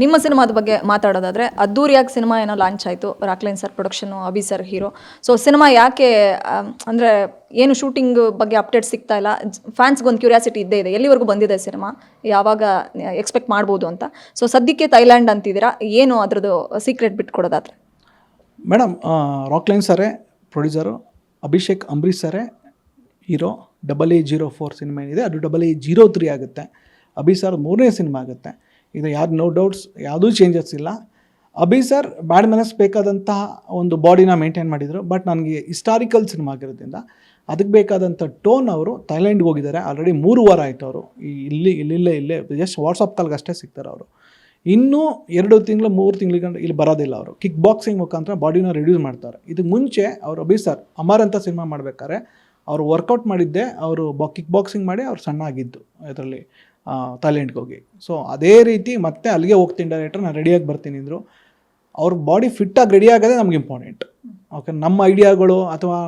ನಿಮ್ಮ ಸಿನಿಮಾದ ಬಗ್ಗೆ ಮಾತಾಡೋದಾದರೆ ಅದ್ದೂರಿಯಾಗಿ ಸಿನಿಮಾ ಏನೋ ಲಾಂಚ್ ಆಯಿತು, Rockline sir production, Abhi sir hero. So cinema ಯಾಕೆ ಅಂದರೆ ಏನು ಶೂಟಿಂಗ್ ಬಗ್ಗೆ ಅಪ್ಡೇಟ್ ಸಿಗ್ತಾ ಇಲ್ಲ, ಫ್ಯಾನ್ಸ್ಗೊಂದು ಕ್ಯೂರಿಯಾಸಿಟಿ ಇದ್ದೇ ಇದೆ, ಎಲ್ಲಿವರೆಗೂ ಬಂದಿದೆ ಸಿನಿಮಾ, ಯಾವಾಗ ಎಕ್ಸ್ಪೆಕ್ಟ್ ಮಾಡ್ಬೋದು ಅಂತ. ಸೊ ಸದ್ಯಕ್ಕೆ ಥೈಲ್ಯಾಂಡ್ ಅಂತಿದ್ದೀರಾ, ಏನು ಅದ್ರದ್ದು ಸೀಕ್ರೆಟ್ ಬಿಟ್ಕೊಡೋದಾದ್ರೆ? ಮೇಡಮ್, ರಾಕ್ಲೈನ್ ಸರೇ ಪ್ರೊಡ್ಯೂಸರು, ಅಭಿಷೇಕ್ ಅಂಬರೀಷ್ ಸರೇ ಹೀರೋ. 8804 ಸಿನಿಮಾ ಏನಿದೆ ಅದು 8803 ಆಗುತ್ತೆ. ಅಭಿ ಸರ್ 3ನೇ ಸಿನಿಮಾ ಆಗುತ್ತೆ. ಇದು ನೋ ಡೌಟ್ಸ್, ಯಾವುದೂ ಚೇಂಜಸ್ ಇಲ್ಲ. ಅಭಿ ಸರ್ ಬ್ಯಾಡ್ ಮ್ಯಾನರ್ಸ್ ಬೇಕಾದಂತಹ ಒಂದು ಬಾಡಿನ ಮೇಂಟೈನ್ ಮಾಡಿದರು. ಬಟ್ ನನಗೆ ಹಿಸ್ಟಾರಿಕಲ್ ಸಿನಿಮಾ ಆಗಿರೋದ್ರಿಂದ ಅದಕ್ಕೆ ಬೇಕಾದಂಥ ಟೋನ್ ಅವರು ಥೈಲ್ಯಾಂಡ್ಗೆ ಹೋಗಿದ್ದಾರೆ. ಆಲ್ರೆಡಿ 3 ವಾರ ಆಯಿತು ಅವರು ಇಲ್ಲೇ ಜಸ್ಟ್ ವಾಟ್ಸಪ್ ಕಾಲ್ಗೆ ಅಷ್ಟೇ ಸಿಗ್ತಾರೆ ಅವರು. ಇನ್ನೂ 2 ತಿಂಗಳು 3 ತಿಂಗಳಿಗೆ ಇಲ್ಲಿ ಬರೋದಿಲ್ಲ ಅವರು. ಕಿಕ್ ಬಾಕ್ಸಿಂಗ್ ಮುಖಾಂತರ ಬಾಡಿನ ರಿಡ್ಯೂಸ್ ಮಾಡ್ತಾರೆ. ಇದಕ್ಕೆ ಮುಂಚೆ ಅವರು ಅಭಿ ಸರ್ ಅಮರ್ ಅಂತ ಸಿನಿಮಾ ಮಾಡಬೇಕಾದ್ರೆ ಅವರು ವರ್ಕೌಟ್ ಮಾಡಿದ್ದೆ, ಅವರು ಕಿಕ್ ಬಾಕ್ಸಿಂಗ್ ಮಾಡಿ ಅವ್ರು ಸಣ್ಣ ಆಗಿದ್ದು ಇದರಲ್ಲಿ ಥೈಲ್ಯಾಂಡ್ಗೆ ಹೋಗಿ. ಸೊ ಅದೇ ರೀತಿ ಮತ್ತೆ ಅಲ್ಲಿಗೆ ಹೋಗ್ತೀನಿ ಡೈರೆಕ್ಟರ್, ನಾನು ರೆಡಿಯಾಗಿ ಬರ್ತೀನಿ ಅಂದರು. ಅವ್ರ ಬಾಡಿ ಫಿಟ್ಟಾಗಿ ರೆಡಿ ಆಗೋದೇ ನಮ್ಗೆ ಇಂಪಾರ್ಟೆಂಟ್. ಓಕೆ, ನಮ್ಮ ಐಡಿಯಾಗಳು ಅಥವಾ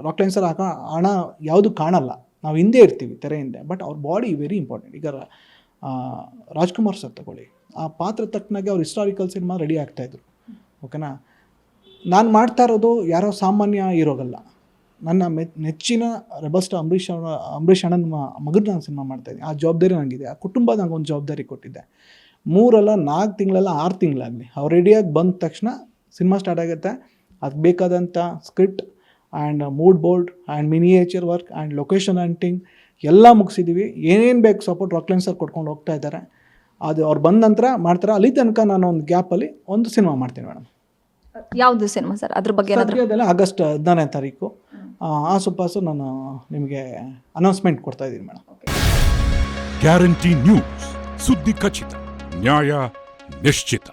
ರಾಕ್ಲೈನ್ ಸರ್ ಹಣ ಯಾವುದು ಕಾಣಲ್ಲ, ನಾವು ಹಿಂದೆ ಇರ್ತೀವಿ ತೆರೆ ಹಿಂದೆ. ಬಟ್ ಅವ್ರ ಬಾಡಿ ವೆರಿ ಇಂಪಾರ್ಟೆಂಟ್. ಈಗ ರಾಜ್ಕುಮಾರ್ ಸರ್ ತಗೊಳ್ಳಿ, ಆ ಪಾತ್ರ ತಕ್ಕನಾಗೆ ಅವ್ರು ಹಿಸ್ಟಾರಿಕಲ್ ಸಿನಿಮಾ ರೆಡಿ ಆಗ್ತಾಯಿದ್ರು. ಓಕೆನಾ, ನಾನು ಮಾಡ್ತಾ ಇರೋದು ಯಾರೋ ಸಾಮಾನ್ಯ ಹೀರೋಗಲ್ಲ. ನನ್ನ ನೆಚ್ಚಿನ ರೆಬಲ್ ಸ್ಟಾರ್ ಅಂಬರೀಷ್ ಅಣ್ಣನ ಮಗನ ನಾನು ಸಿನಿಮಾ ಮಾಡ್ತಾಯಿದ್ದೀನಿ. ಆ ಜವಾಬ್ದಾರಿ ನನಗಿದೆ. ಆ ಕುಟುಂಬ ನನಗೆ ಒಂದು ಜವಾಬ್ದಾರಿ ಕೊಟ್ಟಿದ್ದೆ. 3 ಅಲ್ಲ 4 ತಿಂಗಳಲ್ಲ 6 ತಿಂಗಳಾಗಲಿ ಅವ್ರು ರೆಡಿಯಾಗಿ ಬಂದ ತಕ್ಷಣ ಸಿನಿಮಾ ಸ್ಟಾರ್ಟ್ ಆಗುತ್ತೆ. ಅದಕ್ಕೆ ಬೇಕಾದಂಥ script and mood board and miniature work and location hunting ಎಲ್ಲ ಮುಗಿಸಿದ್ದೀವಿ. ಏನೇನು ಬೇಕು ಸಪೋರ್ಟ್ ರಾಕ್ಲೈನ್ ಸರ್ ಕೊಟ್ಕೊಂಡು ಹೋಗ್ತಾ ಇದ್ದಾರೆ. ಅದು ಅವ್ರು ಬಂದ ನಂತರ ಮಾಡ್ತಾರೆ. ಅಲ್ಲಿ ತನಕ ನಾನು ಒಂದು ಗ್ಯಾಪಲ್ಲಿ ಒಂದು ಸಿನಿಮಾ ಮಾಡ್ತೀನಿ ಮೇಡಮ್. ಯಾವುದು ಸಿನಿಮಾ ಸರ್, ಅದ್ರ ಬಗ್ಗೆ? ಅದೆಲ್ಲ ಆಗಸ್ಟ್ 14ನೇ ತಾರೀಕು ಆಸುಪಾಸು ನಾನು ನಿಮಗೆ ಅನೌನ್ಸ್ಮೆಂಟ್ ಕೊಡ್ತಾ ಇದ್ದೀನಿ ಮೇಡಮ್. ಗ್ಯಾರಂಟಿ ನ್ಯೂಸ್, ಸುದ್ದಿ ಖಚಿತ, ನ್ಯಾಯ ನಿಶ್ಚಿತ.